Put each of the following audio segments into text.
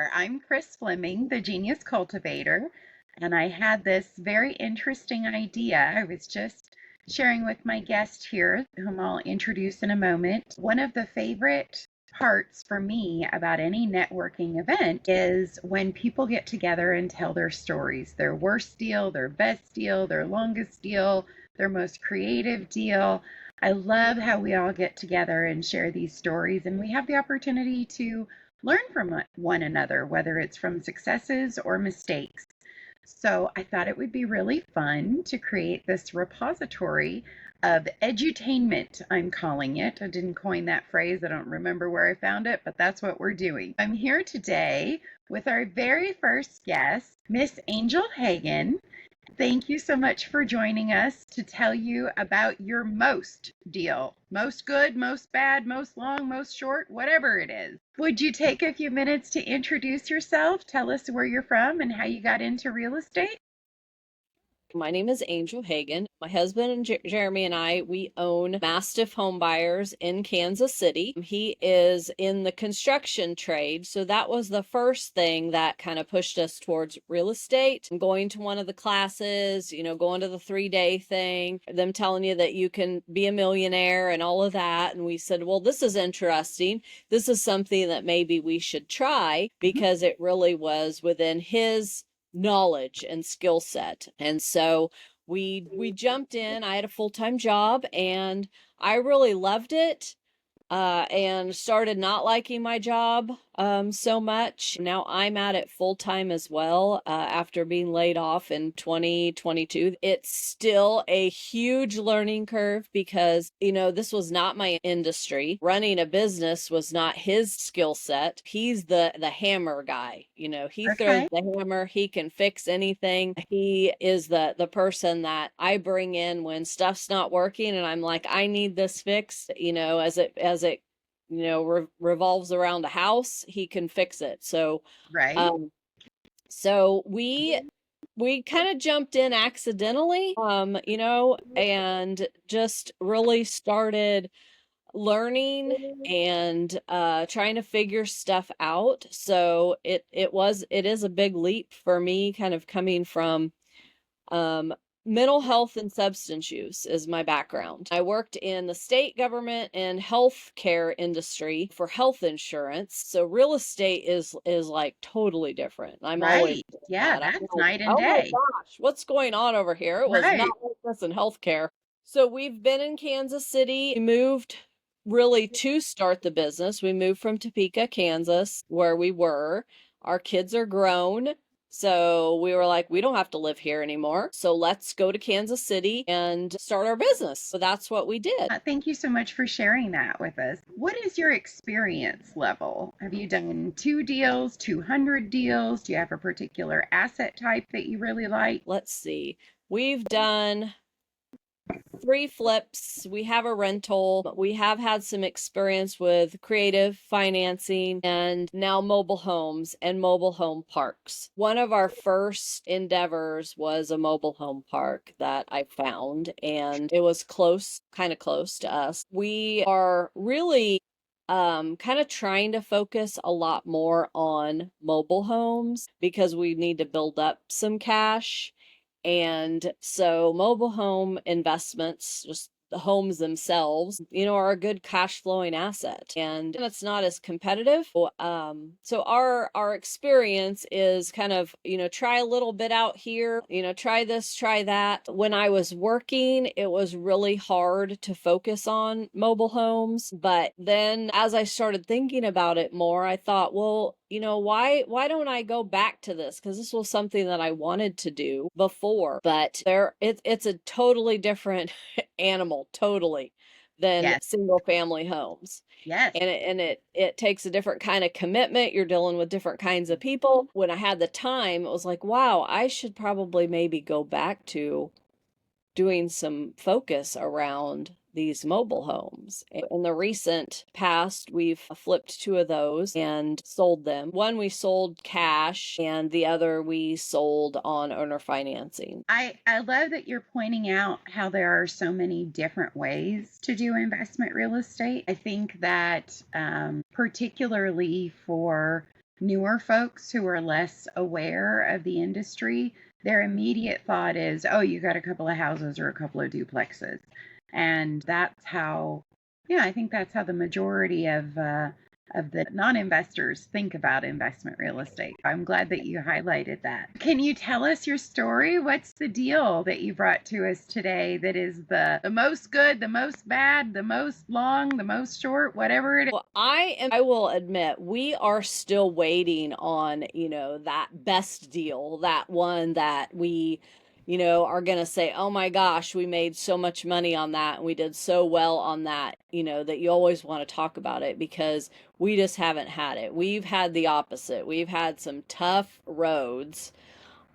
there. I'm Kris Fleming, the Genius Cultivator, and I had this very interesting idea. I was just sharing with my guest here, whom I'll introduce in a moment. One of the favorite parts for me about any networking event is when people get together and tell their stories, their worst deal, their best deal, their longest deal, their most creative deal. I love how we all get together and share these stories, and we have the opportunity to learn from one another, whether it's from successes or mistakes. So I thought it would be really fun to create this repository of edutainment, I'm calling it. I didn't coin that phrase. I don't remember where I found it, but that's what we're doing. I'm here today with our very first guest, Miss Angel Hagen. Thank you so much for joining us to tell you about your most deal. Most good, most bad, most long, most short, whatever it is. Would you take a few minutes to introduce yourself? Tell us where you're from and how you got into real estate? My name is Angel Hagen. My husband and Jeremy and I, we own Mastiff Home Buyers in Kansas City. He is in the construction trade, so that was the first thing that kind of pushed us towards real estate. Going to one of the classes, going to the 3-day thing, them telling you that you can be a millionaire and all of that. And we said, well, this is interesting. This is something that maybe we should try because it really was within his knowledge and skill set. And so we jumped in. I had a full-time job and I really loved it. And started not liking my job so much. Now I'm at it full time as well after being laid off in 2022. It's still a huge learning curve because, this was not my industry. Running a business was not his skill set. He's the hammer guy. He throws Okay. the hammer. He can fix anything. He is the person that I bring in when stuff's not working and I'm like, I need this fixed, as it revolves around a house, he can fix it. So Right. um so we kind of jumped in accidentally, and just really started learning and trying to figure stuff out. So it is a big leap for me, kind of coming from um, mental health and substance use is my background. I worked in the state government and healthcare industry for health insurance. So real estate is like totally different. I'm always Right. like Yeah, that. I'm that's like, night and oh my day. gosh, what's going on over here? It was not Right. like this in healthcare. So we've been in Kansas City. We moved really to start the business. We moved from Topeka, Kansas, where we were. Our kids are grown. So we were like, we don't have to live here anymore. So let's go to Kansas City and start our business. So that's what we did. Thank you so much for sharing that with us. What is your experience level? Have you done 2 deals, 200 deals? Do you have a particular asset type that you really like? Let's see. We've done 3 flips. We have a rental. We have had some experience with creative financing and now mobile homes and mobile home parks. One of our first endeavors was a mobile home park that I found, and it was kind of close to us. We are really kind of trying to focus a lot more on mobile homes because we need to build up some cash, and so mobile home investments, just the homes themselves, are a good cash flowing asset, and it's not as competitive. So our experience is kind of, try a little bit out here, try this, try that. When I was working, it was really hard to focus on mobile homes. But then as I started thinking about it more, I thought, well, why don't I go back to this? Because this was something that I wanted to do before, but it's a totally different animal, totally, than Yes. single family homes. Yes. And it takes a different kind of commitment. You're dealing with different kinds of people. When I had the time, it was like, wow, I should probably maybe go back to doing some focus around these mobile homes. In the recent past, we've flipped 2 of those and sold them. One we sold cash, and the other we sold on owner financing. I love that you're pointing out how there are so many different ways to do investment real estate. I think that particularly for newer folks who are less aware of the industry, their immediate thought is, oh, you got a couple of houses or a couple of duplexes. And that's how, yeah, I think that's how the majority of the non-investors think about investment real estate. I'm glad that you highlighted that. Can you tell us your story? What's the deal that you brought to us today that is the most good, the most bad, the most long, the most short, whatever it is? Well, I will admit, we are still waiting on, that best deal, that one that we, are going to say, oh my gosh, we made so much money on that and we did so well on that, that you always want to talk about it because we just haven't had it. We've had the opposite. We've had some tough roads.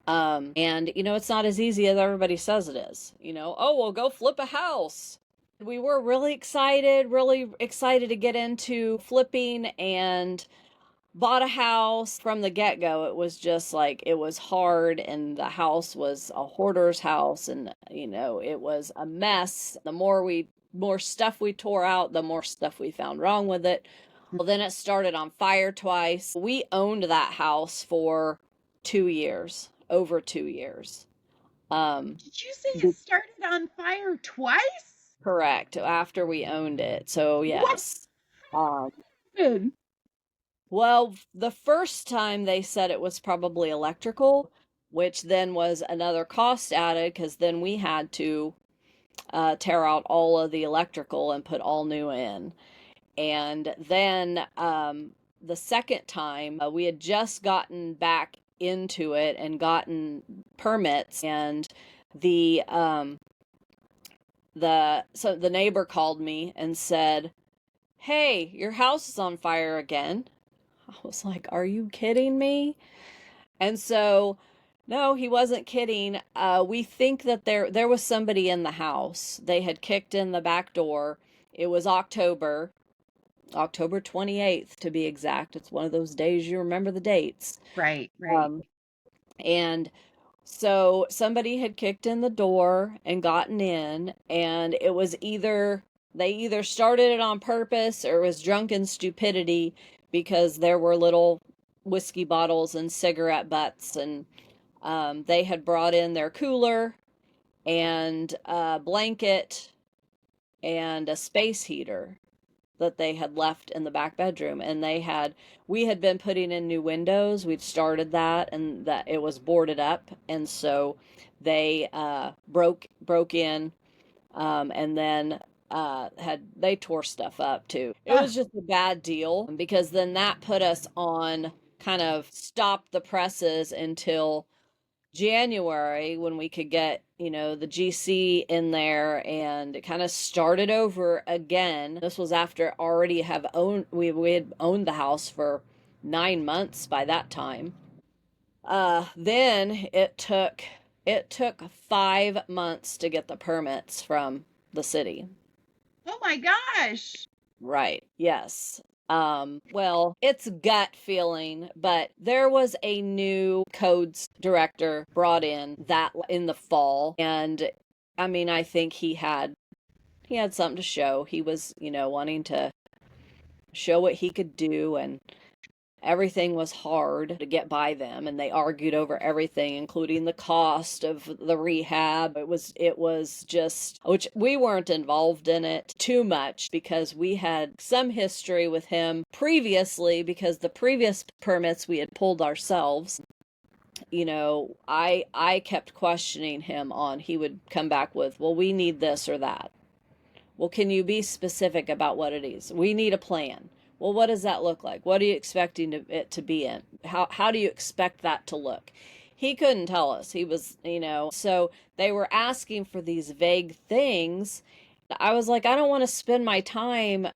And it's not as easy as everybody says it is. Oh, well, go flip a house. We were really excited to get into flipping and bought a house from the get-go. It was just like, it was hard, and the house was a hoarder's house, and it was a mess. The more stuff we tore out, the more stuff we found wrong with it. Well, then it started on fire twice. We owned that house for 2 years, over 2 years. Did you say it started on fire twice? Correct. After we owned it. So yes. What? Um, Well, the first time they said it was probably electrical, which then was another cost added because then we had to tear out all of the electrical and put all new in. And then the second time, we had just gotten back into it and gotten permits, and the the neighbor called me and said, "Hey, your house is on fire again." I was like, "Are you kidding me?" And so, no, he wasn't kidding. We think that there was somebody in the house. They had kicked in the back door. It was October 28th to be exact. It's one of those days you remember the dates. right, right. Um, and so somebody had kicked in the door and gotten in, and it was they either started it on purpose or it was drunken stupidity because there were little whiskey bottles and cigarette butts, and they had brought in their cooler and a blanket and a space heater that they had left in the back bedroom, and we had been putting in new windows. We'd started that, and that it was boarded up, and so they broke in, and then they tore stuff up too. It Ah, was just a bad deal because then that put us on, kind of stopped the presses until January, when we could get, the GC in there, and it kind of started over again. This was after already have owned we had owned the house for 9 months by that time. Then it took 5 months to get the permits from the city. oh my gosh. Right. Yes. Well, it's gut feeling, but there was a new codes director brought in that in the fall, and I mean, I think he had something to show. He was, wanting to show what he could do, and everything was hard to get by them, and they argued over everything, including the cost of the rehab. It was just, which we weren't involved in it too much because we had some history with him previously, because the previous permits we had pulled ourselves. I kept questioning him on, he would come back with, well, we need this or that. Well, can you be specific about what it is? We need a plan. Well, what does that look like? What are you expecting it to be in? How do you expect that to look? He couldn't tell us. He was, so they were asking for these vague things. I was like, I don't want to spend my time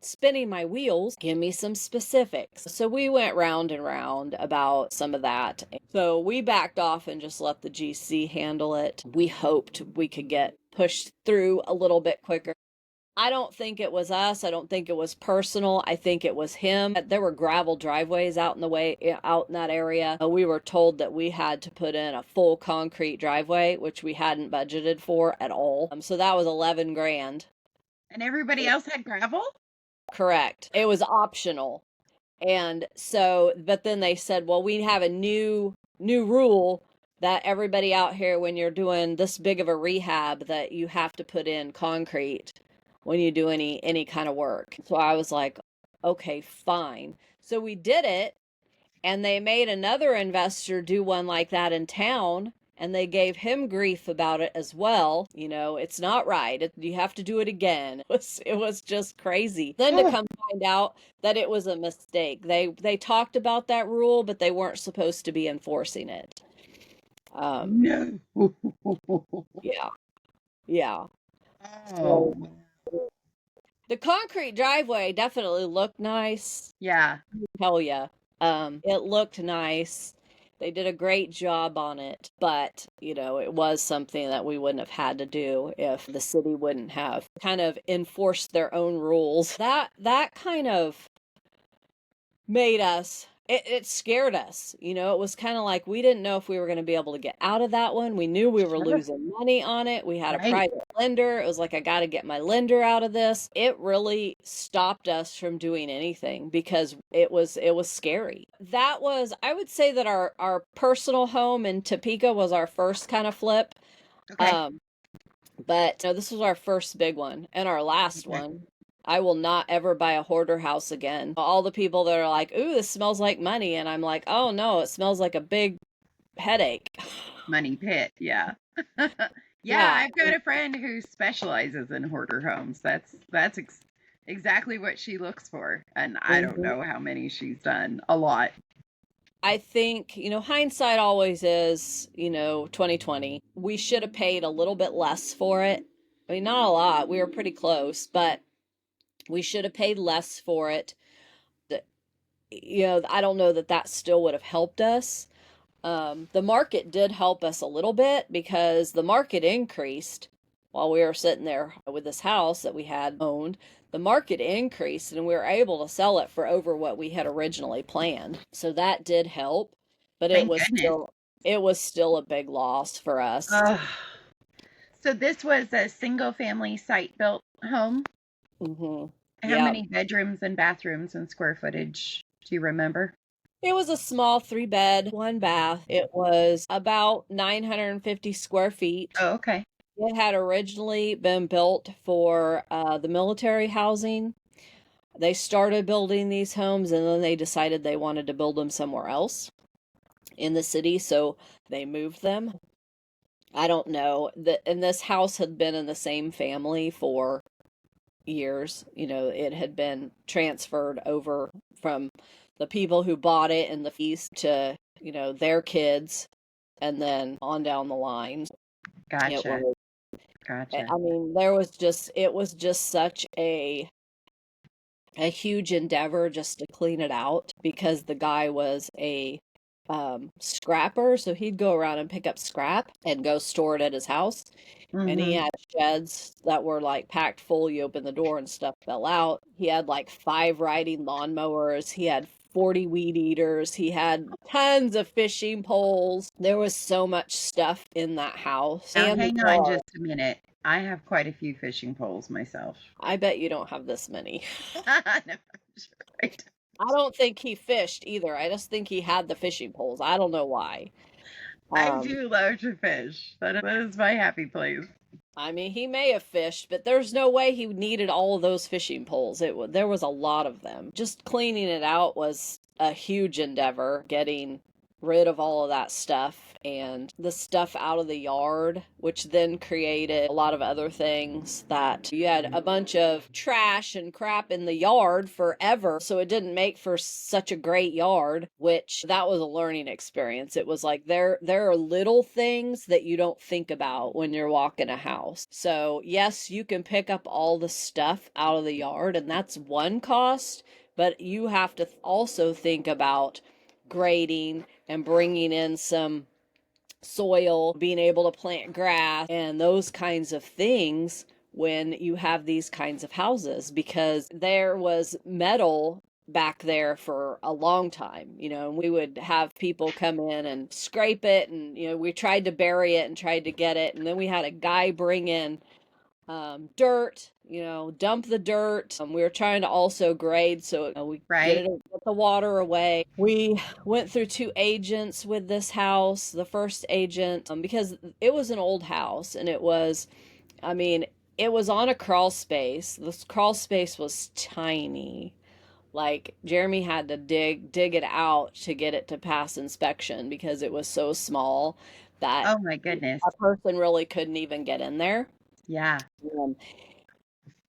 spinning my wheels. Give me some specifics. So we went round and round about some of that. So we backed off and just let the GC handle it. We hoped we could get pushed through a little bit quicker. I don't think it was us. I don't think it was personal. I think it was him. There were gravel driveways out in that area. We were told that we had to put in a full concrete driveway, which we hadn't budgeted for at all. So that was 11 grand. And everybody else had gravel? Correct. It was optional. And so, but then they said, well, we have a new rule that everybody out here, when you're doing this big of a rehab, that you have to put in concrete when you do any kind of work. So I was like, okay, fine. So we did it, and they made another investor do one like that in town, and they gave him grief about it as well. It's not right. You have to do it again. It was just crazy. Then to Oh, come find out that it was a mistake. They talked about that rule, but they weren't supposed to be enforcing it. Um, no. yeah, yeah. Oh, So the concrete driveway definitely looked nice. yeah. Hell yeah. It looked nice. They did a great job on it, but it was something that we wouldn't have had to do if the city wouldn't have kind of enforced their own rules. That kind of made us, it scared us. It was kind of like we didn't know if we were going to be able to get out of that one. We knew we were Sure. losing money on it. We had a Right. private lender. It was like, I got to get my lender out of this. It really stopped us from doing anything because it was scary. That was, I would say that our personal home in Topeka was our first kind of flip. Okay. Um, but no, this was our first big one and our last Okay. one. I will not ever buy a hoarder house again. All the people that are like, "Ooh, this smells like money," and I'm like, "Oh no, it smells like a big headache." Money pit. Yeah. Yeah, Yeah. I've got a friend who specializes in hoarder homes. That's exactly what she looks for, and I don't Mhm. know how many she's done. A lot. I think, hindsight always is, 2020. We should have paid a little bit less for it. I mean, not a lot. We were pretty close, but we should have paid less for it. The- I don't know that that still would have helped us. The market did help us a little bit because the market increased while we were sitting there with this house that we had owned. The market increased and we were able to sell it for over what we had originally planned. So that did help, but it Thank was goodness. still a big loss for us. Ugh. So this was a single family site built home. Mhm. How Yeah. many bedrooms and bathrooms and square footage do you remember? It was a small 3-bed, 1 bath. It was about 950 square feet. Oh, okay. It had originally been built for the military housing. They started building these homes and then they decided they wanted to build them somewhere else in the city, so they moved them. I don't know. And this house had been in the same family for years. It had been transferred over from the people who bought it in the east to, their kids and then on down the line. It Gotcha. was Gotcha. I mean, it was just such a huge endeavor just to clean it out because the guy was a scrapper, so he'd go around and pick up scrap and go store it at his house. And he Mm-hmm. had sheds that were like packed full. You open the door and stuff fell out. He had like 5 riding lawnmowers. He had 40 weed eaters. He had tons of fishing poles. There was so much stuff in that house Now and the hang on yard. just a minute. I have quite a few fishing poles myself. I bet you don't have this many. No, I'm sure I don't. I don't think he fished either. I just think he had the fishing poles. I don't know why. I Um, do love to fish. That is my happy place. I mean, he may have fished, but there's no way he needed all of those fishing poles. There was a lot of them. Just cleaning it out was a huge endeavor, getting rid of all of that stuff and the stuff out of the yard, which then created a lot of other things that you had a bunch of trash and crap in the yard forever. So it didn't make for such a great yard, which that was a learning experience. It was like there are little things that you don't think about when you're walking a house. So yes, you can pick up all the stuff out of the yard, and that's one cost, but you have to also think about grading and bringing in some soil, being able to plant grass, and those kinds of things when you have these kinds of houses because there was metal back there for a long time, and we would have people come in and scrape it, and we tried to bury it and tried to get it, and then we had a guy bring in dirt, dump the dirt. We were trying to also grade so we get Right? it the water away. We went through 2 agents with this house. The first agent, because it was an old house and it was, I mean, it was on a crawl space. This crawl space was tiny. Like Jeremy had to dig it out to get it to pass inspection because it was so small that Oh my goodness. a person really couldn't even get in there. Yeah. Um,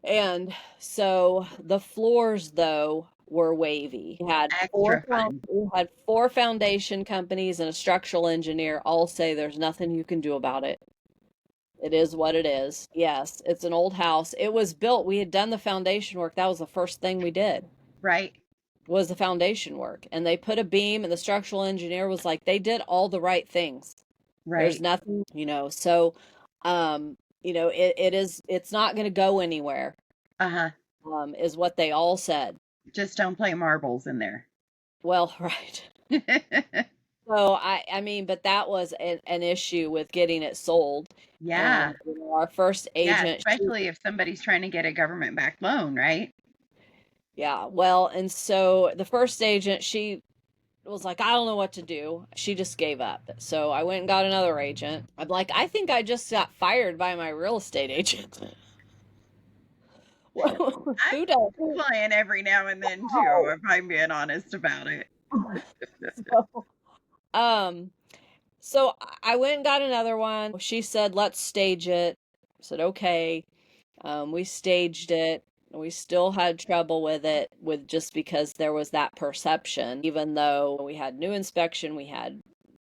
and so the floors, though, were wavy. Extra fun. We had 4 foundation companies and a structural engineer all say there's nothing you can do about it. It is what it is. Yes, it's an old house. It was built. We had done the foundation work. That was the first thing we did. Right. Was the foundation work. And they put a beam and the structural engineer was like, they did all the right things. There's Right. nothing, so it's not going to go anywhere. Uh-huh. Is what they all said. Just don't play marbles in there. Well, right. So I mean, but that was an issue with getting it sold. Yeah. And our first Yeah, agent, especially if somebody's trying to get a government-backed loan, right? yeah, well, and so the first agent, she was like, I don't know what to do. She just gave up. So I went and got another agent. I'm like, I think I just got fired by my real estate agent. Who does? Flying every now and then too, if I'm being honest about it. So, so I went and got another one. She said, let's stage it. I said, okay. We staged it. We still had trouble with it, with just because there was that perception. Even though we had new inspection, we had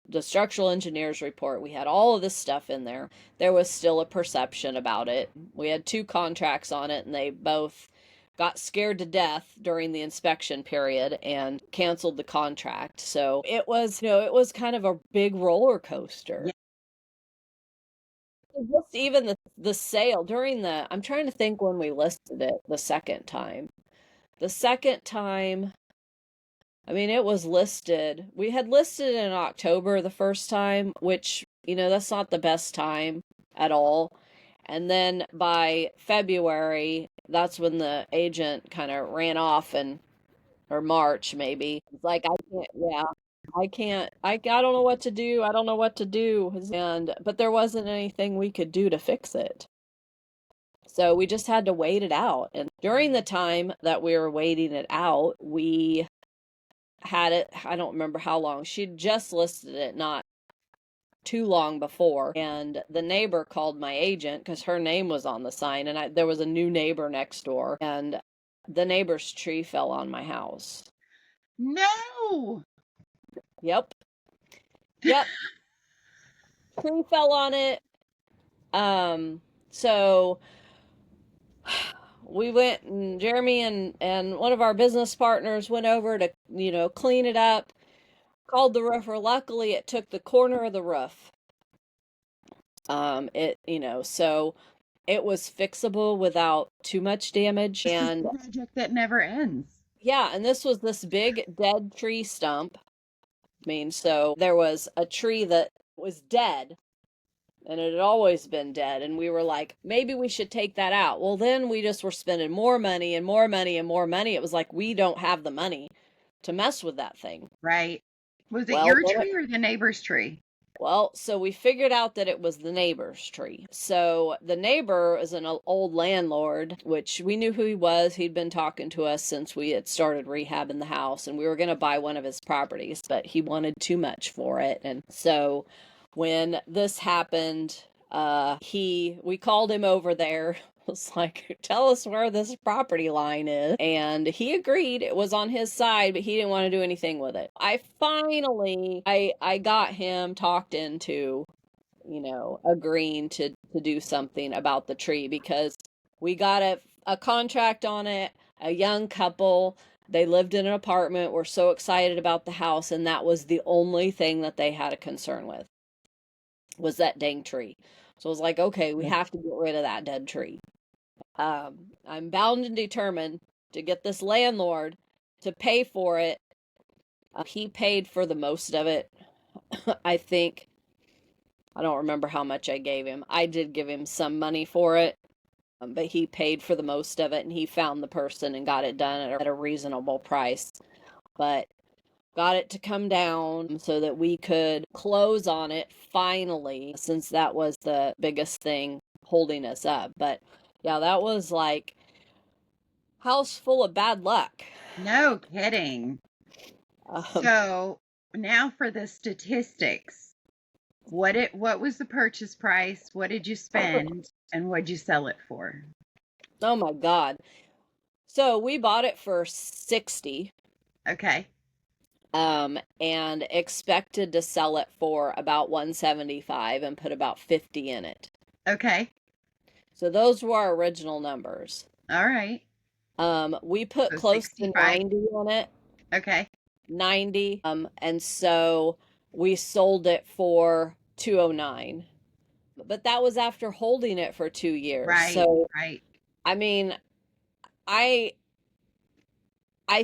the structural engineer's report, we had all of this stuff in there, there was still a perception about it. We had 2 contracts on it, and they both got scared to death during the inspection period and canceled the contract. So it was kind of a big roller coaster. Yeah. Just even the sale during I'm trying to think when we listed it the second time. The second time, I mean, it was listed. We had listed in October the first time, which, that's not the best time at all. And then by February, that's when the agent kind of ran off, or March maybe. It's like, I can't, I don't know what to do. I don't know what to do. But there wasn't anything we could do to fix it. So we just had to wait it out. And during the time that we were waiting it out, we had it, I don't remember how long. She'd just listed it not too long before, and the neighbor called my agent because her name was on the sign, and there was a new neighbor next door, and the neighbor's tree fell on my house. No. Yep. Tree fell on it. So we went, and Jeremy and one of our business partners went over to, clean it up, called the roofer. Luckily, it took the corner of the roof. So it was fixable without too much damage. And a project that never ends. yeah, and this was this big dead tree stump. So there was a tree that was dead, and it had always been dead, and we were like, maybe we should take that out. Well, then we just were spending more money and more money and more money. It was like, we don't have the money to mess with that thing. Right. Was it your tree or the neighbor's tree? Well, so we figured out that it was the neighbor's tree. So the neighbor is an old landlord, which we knew who he was. He'd been talking to us since we had started rehabbing the house, and we were going to buy one of his properties, but he wanted too much for it. And so when this happened, we called him over there. Was like, tell us where this property line is. And he agreed. It was on his side, but he didn't want to do anything with it. I got him talked into, agreeing to do something about the tree, because we got a contract on it, a young couple. They lived in an apartment, were so excited about the house, and that was the only thing that they had a concern with, was that dang tree. So I was like, okay, we have to get rid of that dead tree. I'm bound and determined to get this landlord to pay for it. He paid for the most of it. I think, I don't remember how much I gave him. I did give him some money for it, but he paid for the most of it, and he found the person and got it done at a reasonable price. but got it to come down so that we could close on it finally, since that was the biggest thing holding us up. But yeah, that was like house full of bad luck. No kidding. So now for the statistics. What was the purchase price? What did you spend? And what'd you sell it for? Oh my God. So we bought it for 60, Okay. and expected to sell it for about 175 and put about 50 in it. Okay. So those were our original numbers. All right. We put So close to 65. 90 on it. Okay. 90. And so we sold it for 209. But that was after holding it for 2 years. Right. So Right. I mean, I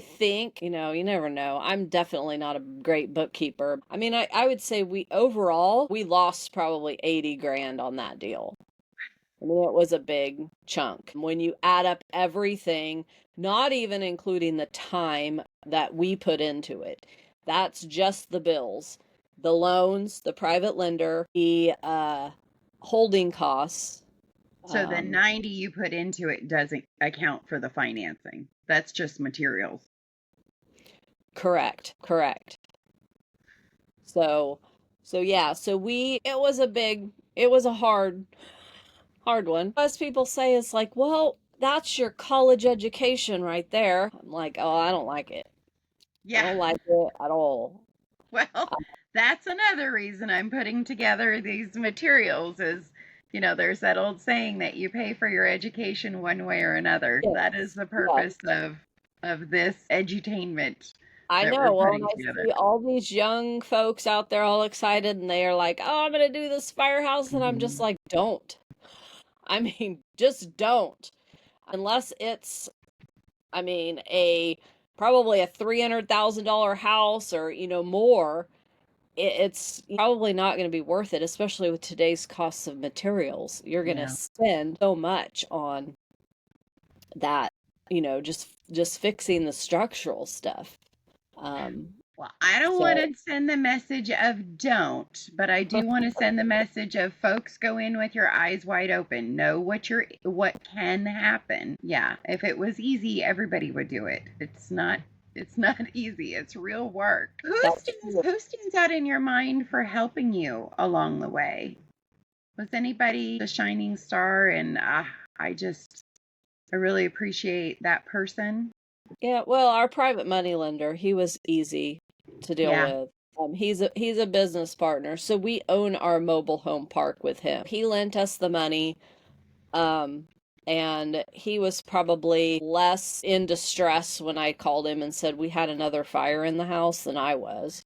think, you never know. I'm definitely not a great bookkeeper. I mean, I would say we lost probably 80 grand on that deal. I mean, it was a big chunk. When you add up everything, not even including the time that we put into it, that's just the bills, the loans, the private lender, the holding costs. So the 90 you put into it doesn't account for the financing. That's just materials. Correct. So yeah, it was a hard one. Most people say it's like, well, that's your college education right there. I'm like, oh, I don't like it. I don't Yeah. like it at all. Well, that's another reason I'm putting together these materials is, there's that old saying that you pay for your education one way or another. Yes. That is the Yes. purpose of this edutainment I that we're know. Well, and putting I together. see all these young folks out there all excited and they are like, oh, I'm going to do this firehouse. And I'm just like, don't. I mean, just don't. Unless it's, I mean, probably a $300,000 house or, more, it's probably not going to be worth it, especially with today's costs of materials. You're going to Yeah. spend so much on that, just fixing the structural stuff. Well, I don't want to send the message of don't, but I do want to send the message of folks go in with your eyes wide open. Know what can happen. Yeah, if it was easy, everybody would do it. It's not easy. It's real work. Who stands out in your mind for helping you along the way? Was anybody the shining star? And I really appreciate that person. Yeah, well, our private money lender, he was easy to deal with. He's a business partner, so we own our mobile home park with him. He lent us the money, and he was probably less in distress when I called him and said we had another fire in the house than I was.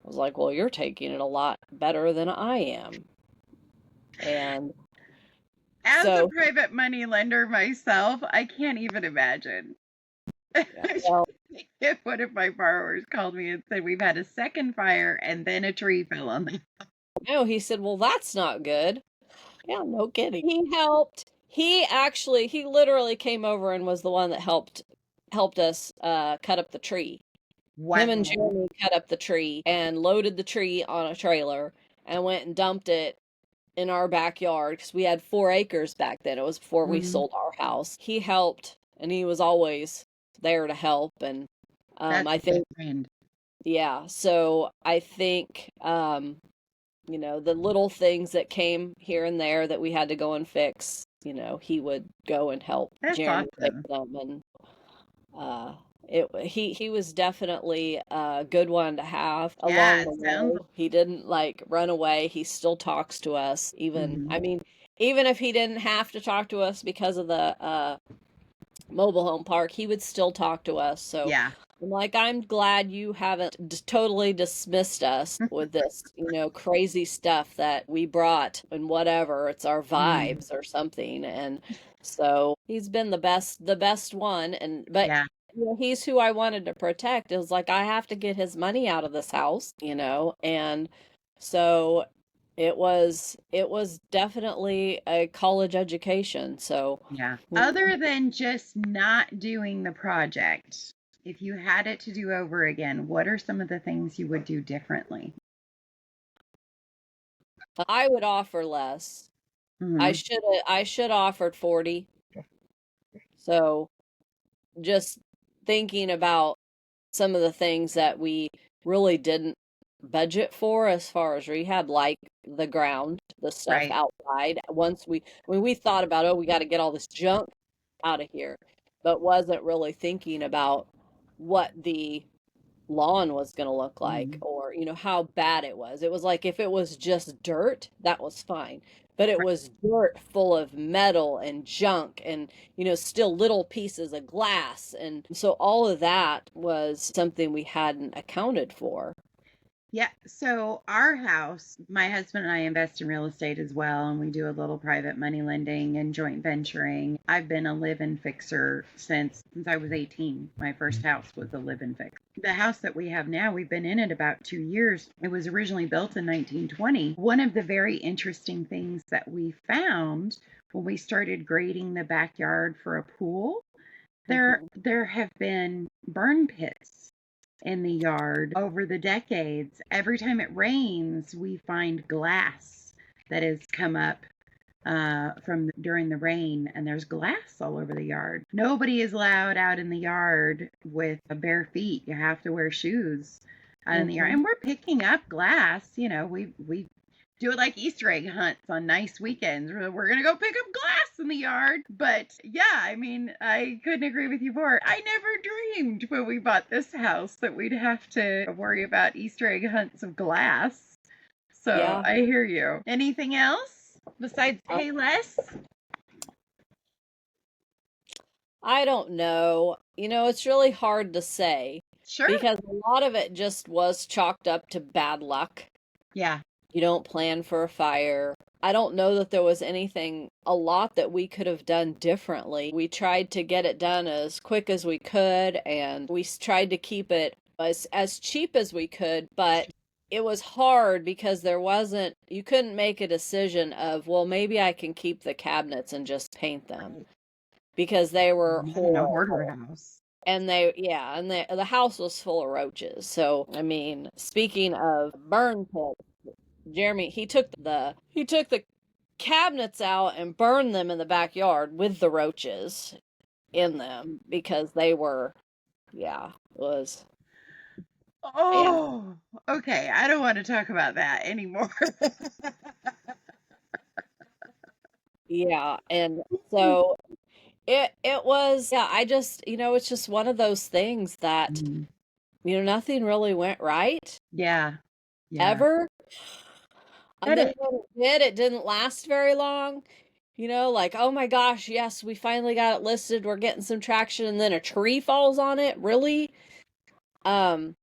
I was like, well, you're taking it a lot better than I am. And as a private money lender myself, I can't even imagine. Well, if one of my borrowers called me and said we've had a second fire and then a tree fell on them. No, he said, well, that's not good. Yeah, no kidding. He helped. He literally came over and was the one that helped us cut up the tree. Wow. Him and Jeremy cut up the tree and loaded the tree on a trailer and went and dumped it in our backyard because we had 4 acres back then. It was before we sold our house. He helped, and he was always there to help. And I think, yeah. So I think, the little things that came here and there that we had to go and fix, he would go and help Jeremy fix them. And he was definitely a good one to have along the way. He didn't run away. He still talks to us, even I mean, even if he didn't have to talk to us because of the mobile home park, he would still talk to us. So yeah. I'm glad you haven't totally dismissed us with this, crazy stuff that we brought and whatever. It's our vibes or something. And so he's been the best one. But yeah. He's who I wanted to protect. It was like, I have to get his money out of this house, and so it was definitely a college education. So yeah. Other than just not doing the project, If you had it to do over again, what are some of the things you would do differently? I would offer less. Hmm. I should offered 40. So just thinking about some of the things that we really didn't budget for as far as rehab, like the ground, the stuff Right. outside. We thought about, oh, we got to get all this junk out of here, but wasn't really thinking about what the lawn was going to look like, Hmm. or how bad it was. It was like, if it was just dirt, that was fine, but it was dirt full of metal and junk, and still little pieces of glass, and so all of that was something we hadn't accounted for. Yeah, so our house, my husband and I invest in real estate as well, and we do a little private money lending and joint venturing. I've been a live-in fixer since I was 18. My first house was a live-in fix. The house that we have now, we've been in it about 2 years. It was originally built in 1920. One of the very interesting things that we found when we started grading the backyard for a pool, there Mhm. there have been burn pits in the yard over the decades. Every time it rains, we find glass that has come up from during the rain, and there's glass all over the yard. Nobody is allowed out in the yard with bare feet. You have to wear shoes out in the yard, Mhm. and we're picking up glass. We do it like Easter egg hunts on nice weekends. We're gonna go pick up glass in the yard. But yeah, I mean, I couldn't agree with you more. I never dreamed when we bought this house that we'd have to worry about Easter egg hunts of glass. So Yeah. I hear you. Anything else besides uh, pay less? I don't know. It's really hard to say, Sure. because a lot of it just was chalked up to bad luck. Yeah. You don't plan for a fire. I don't know that there was a lot that we could have done differently. We tried to get it done as quick as we could, and we tried to keep it as cheap as we could, but it was hard because you couldn't make a decision of, well, maybe I can keep the cabinets and just paint them, because they were Not in a hoarder horrible. house. And the house was full of roaches. So, I mean, speaking of burn pits, Jeremy, he took the cabinets out and burned them in the backyard with the roaches in them, because they were, yeah, it was, yeah, Oh, okay. I don't want to talk about that anymore. yeah. And so it was, yeah, I just, it's just one of those things that, Mhm. nothing really went right Yeah. Yeah. ever. And That then it. when it didn't last very long. Like, oh my gosh, yes, we finally got it listed. We're getting some traction, and then a tree falls on it. Really? Um,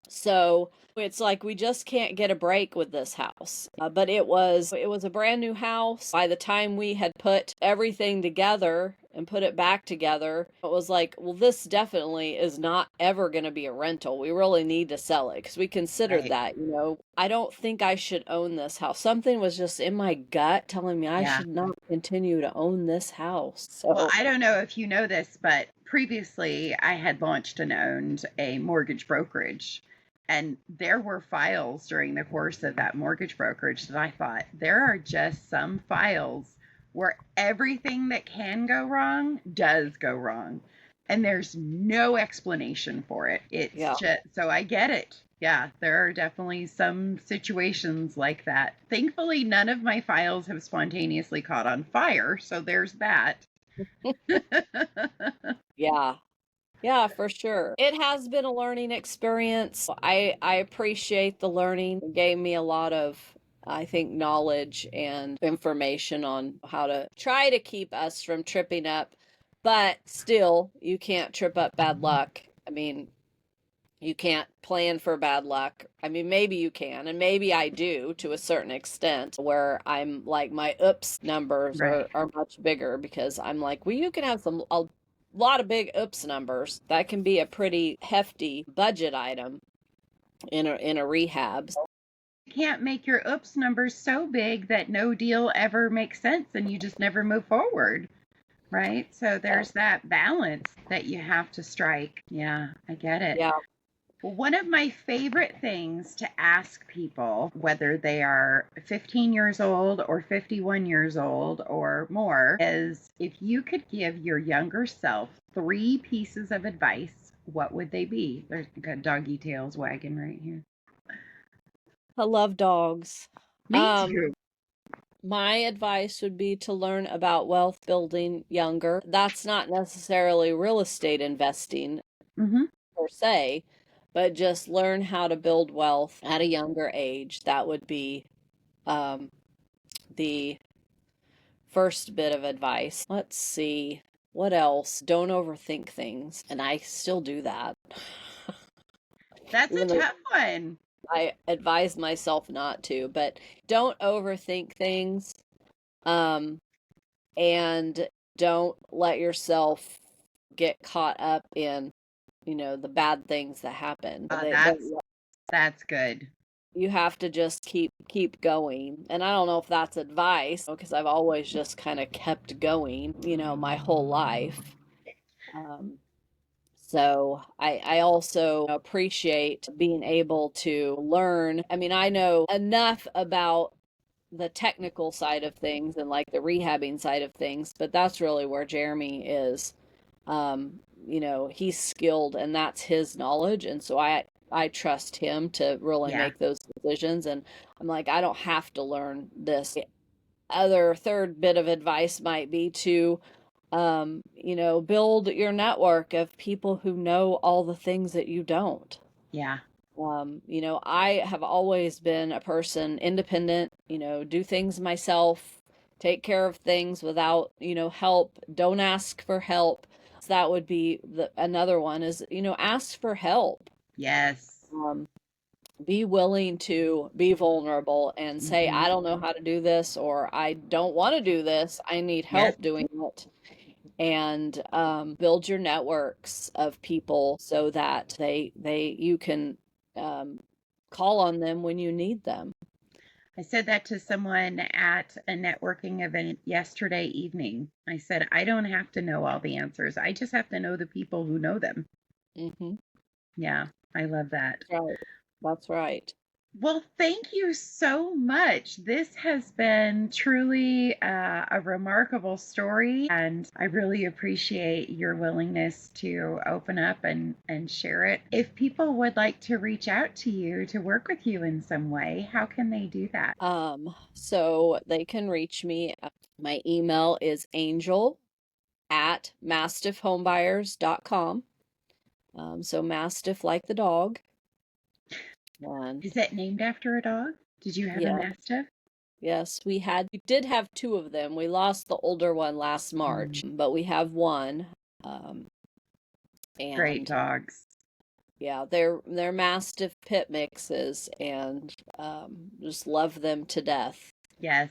so it's like we just can't get a break with this house. But it was a brand new house. By the time we had put everything together and put it back together, it was like, well, this definitely is not ever going to be a rental. We really need to sell it, because we considered Right. that. I don't think I should own this house. Something was just in my gut telling me I Yeah. should not continue to own this house. Well, So, I don't know if you know this, but previously I had launched and owned a mortgage brokerage. And there were files during the course of that mortgage brokerage that I thought there are just some files where everything that can go wrong does go wrong. And there's no explanation for it. It's yeah. just, so I get it. Yeah, there are definitely some situations like that. Thankfully, none of my files have spontaneously caught on fire. So there's that. Yeah. Yeah, for sure. It has been a learning experience. I appreciate the learning. It gave me a lot of, I think, knowledge and information on how to try to keep us from tripping up. But still, you can't trip up bad luck. I mean, you can't plan for bad luck. I mean, maybe you can, and maybe I do to a certain extent, where I'm like, my oops numbers Right. are much bigger, because I'm like, well, you can have a lot of big oops numbers. That can be a pretty hefty budget item in a rehab. You can't make your oops numbers so big that no deal ever makes sense and you just never move forward. right? So there's that balance that you have to strike. Yeah, I get it. Yeah. Well, one of my favorite things to ask people, whether they are 15 years old or 51 years old or more, is if you could give your younger self 3 pieces of advice, what would they be? There's got doggy tails wagging right here. I love dogs. Me too. My advice would be to learn about wealth building younger. That's not necessarily real estate investing Mm-hmm. per se, but just learn how to build wealth at a younger age. That would be the first bit of advice. Let's see. What else? Don't overthink things. And I still do that. That's a Even though tough one. I advise myself not to, but don't overthink things. Um, and don't let yourself get caught up in, the bad things that happen. That's good. You have to just keep going. And I don't know if that's advice, because I've always just kind of kept going, my whole life. So I also appreciate being able to learn. I mean, I know enough about the technical side of things and like the rehabbing side of things, but that's really where Jeremy is. He's skilled and that's his knowledge. And so I trust him to really Yeah. make those decisions. And I'm like, I don't have to learn this. Other third bit of advice might be to build your network of people who know all the things that you don't. Yeah. I have always been a person independent, do things myself, take care of things without, help, don't ask for help. So that would be another one is, ask for help. Yes. Be willing to be vulnerable and say, Mm-hmm. I don't know how to do this, or I don't want to do this. I need Yes. help doing it. And build your networks of people so that you can call on them when you need them. I said that to someone at a networking event yesterday evening. I said, I don't have to know all the answers. I just have to know the people who know them. Mm-hmm. Yeah, I love that. Right. That's right. Well, thank you so much. This has been truly a remarkable story, and I really appreciate your willingness to open up and share it. If people would like to reach out to you to work with you in some way, how can they do that? So they can reach me. My email is angel@mastiffhomebuyers.com. So Mastiff like the dog. And Is that named after a dog? Did you have a yeah, mastiff? yes, we did have 2 of them. We lost the older one last March, but we have one. Great And dogs. yeah, they're Mastiff pit mixes, and just love them to death. Yes.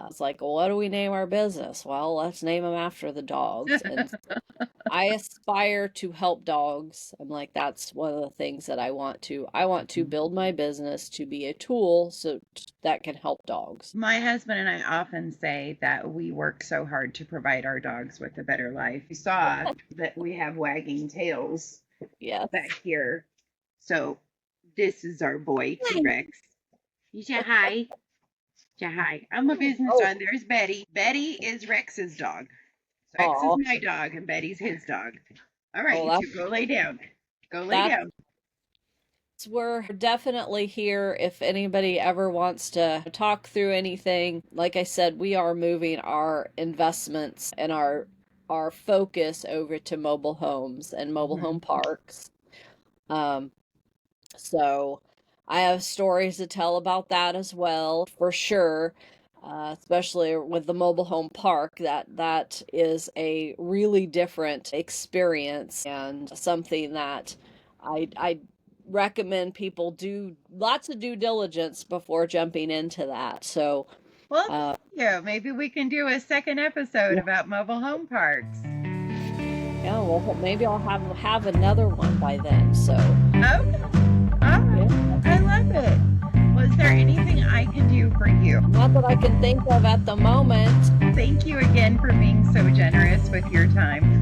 It's like, well, what do we name our business? Well, let's name them after the dogs. And I aspire to help dogs. I'm like, that's one of the things that I want to build my business to be a tool that can help dogs. My husband and I often say that we work so hard to provide our dogs with a better life. You saw that we have wagging tails Yes. back here. So this is our boy, T-Rex. You say hi. Say hi. I'm a business dog. There's Betty. Betty is Rex's dog. So Rex is my dog and Betty's his dog. All right, you two go lay down. Go lay down. We're definitely here if anybody ever wants to talk through anything. Like I said, we are moving our investments and our focus over to mobile homes and mobile home parks. So I have stories to tell about that as well, for sure. Especially with the mobile home park, that is a really different experience and something that I recommend people do lots of due diligence before jumping into that. So, well, maybe we can do a second episode about mobile home parks. Yeah, well, maybe I'll have another one by then. So, okay, all right, I love it. Was there anything I I can do for you? Not that I can think of at the moment. Thank you again for being so generous with your time.